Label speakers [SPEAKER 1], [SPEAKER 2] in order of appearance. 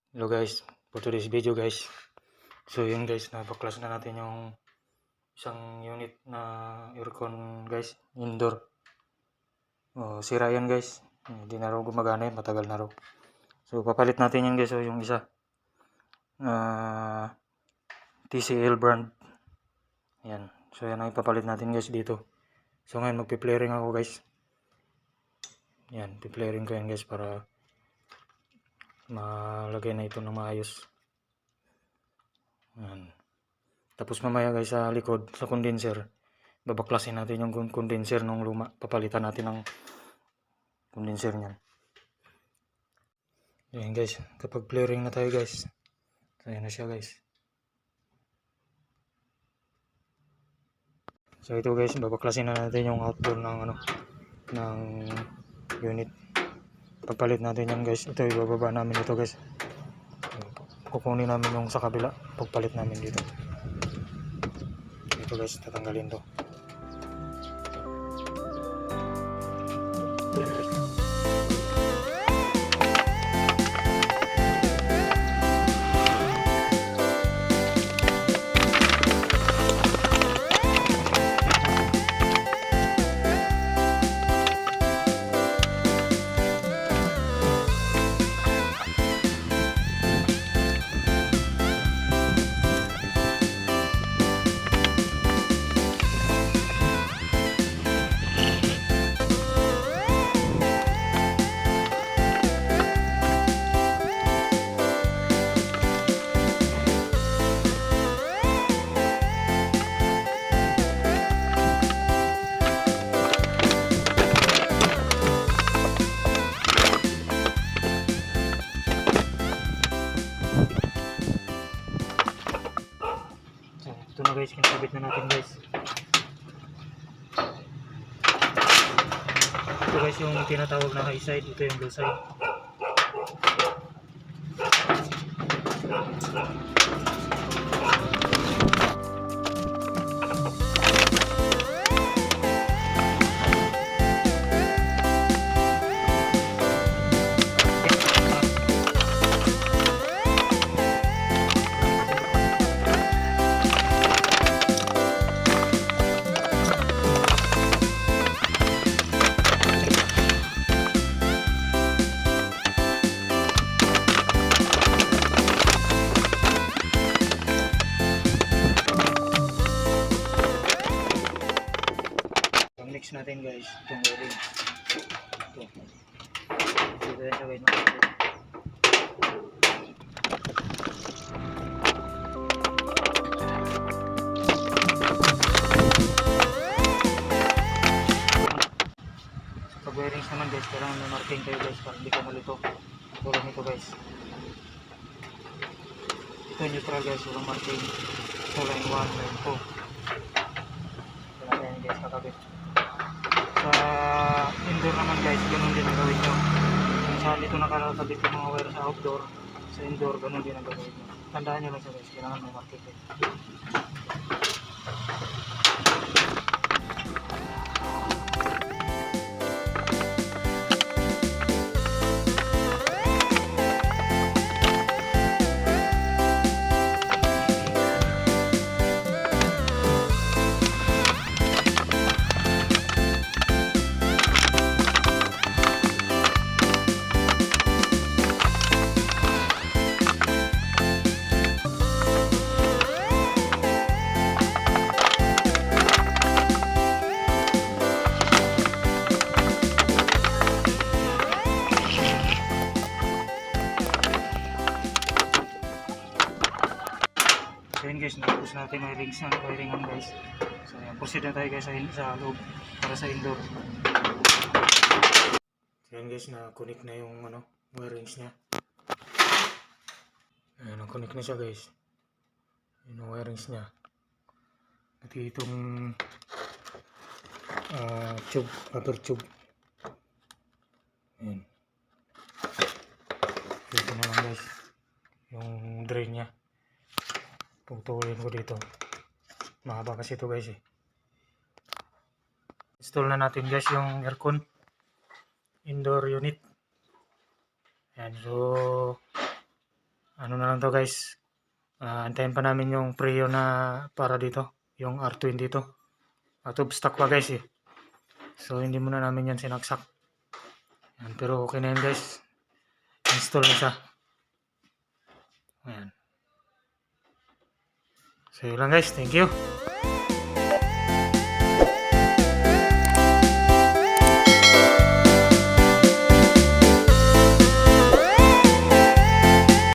[SPEAKER 1] Hello guys, for today's video guys. So yun guys, napaklas na natin yung isang unit na aircon guys, indoor. Sira yan guys, hindi na raw gumagana yun, matagal na raw. So papalit natin yan guys, yung isa. TCL brand. Yan, so yan ang ipapalit natin guys dito. So ngayon magpi-flaring ako guys. Yan, pi-flaring ko yan guys para malagay na ito ng maayos. Yan. Tapos mamaya guys sa likod, sa condenser, babaklasin natin yung condenser ng luma. Papalitan natin ng condenser niyan. Yan guys, kapag flaring na tayo guys. So yan na siya guys. So ito guys, babaklasin na natin yung outdoor ng ng unit. Pagpalit natin yan guys, ito ibababa namin ito guys. Kukunin namin yung sa kabila, pagpalit namin dito. Ito guys, tatanggalin to. Ito na guys, kinakabit na natin guys. Ito guys yung tinatawag na high side, ito yung low side. Next natin guys, itong wiring. Ito. Ito guys, okay na. Pag wirings naman guys, kailangan may marking kayo guys para hindi ka malito. Tulad nito guys. Ito neutral guys, walang marking. Ito line 1, line 2. Kailangan yan guys kakabit. Sa indoor naman guys, ganun din ang gawin nyo. Kung saan dito nakalakabit yung mga wire sa outdoor, sa indoor, ganun din ang gawin nyo. Tandaan nyo lang siya guys, kailangan may marking kayo. So yun guys, natapos natin wiringan guys. So yan, proceed na tayo guys sa loob para sa indoor. So yan guys, na-connect na yung wirings nya. Ayan, na-connect na siya guys. Yun yung wirings nya. At itong tube, rubber tube. Ayan. Dito na lang guys, yung drain nya. Putulin ko dito. Mahaba kasi ito guys eh. Install na natin guys yung aircon indoor unit. Ayan, so ano na lang to guys. Antayin pa namin yung Prio na para dito. Yung R20 dito. Out of stock pa guys eh. So hindi muna namin yan sinaksak. Yan, pero okay na yan guys. Install na siya. Ayan. So yun lang guys. Thank you.